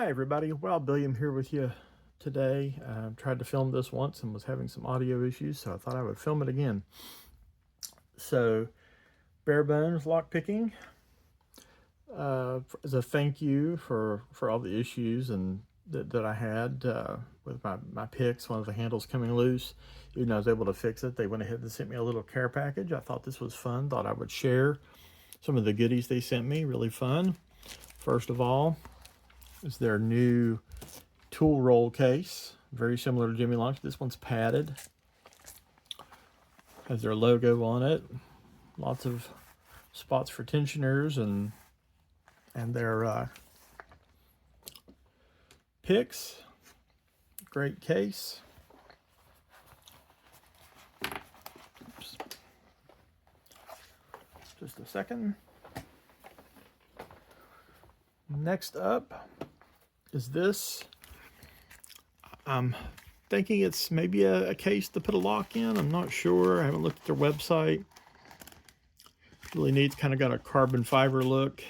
Hi everybody, Wild-Billiam here with you today. Tried to film this once and was having some audio issues, so I thought I would film it again. So, bare bones lockpicking as a thank you for all the issues and that I had with my picks. One of the handles coming loose. Even though I was able to fix it, they went ahead and sent me a little care package. I thought this was fun. Thought I would share some of the goodies they sent me. Really fun. First of all, is their new tool roll case, very similar to Jimmy Long's. This one's padded, has their logo on it, lots of spots for tensioners and their picks. Great case. Oops. Just a second. Next up is this. I'm thinking it's maybe a case to put a lock in. I'm not sure. I haven't looked at their website. Really neat. Kind of got a carbon fiber look.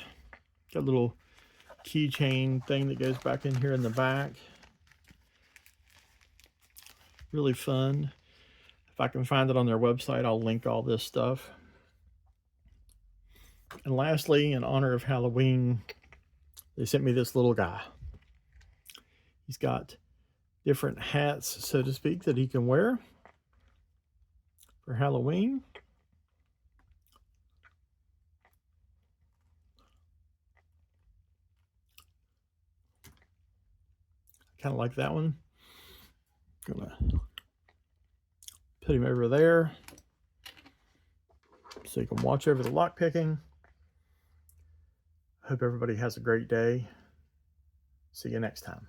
Got a little keychain thing that goes back in here in the back. Really fun. If I can find it on their website, I'll link all this stuff. And lastly, in honor of Halloween, they sent me this little guy. He's got different hats, so to speak, that he can wear for Halloween. Kind of like that one. Gonna put him over there so you can watch over the lock picking. Hope everybody has a great day. See you next time.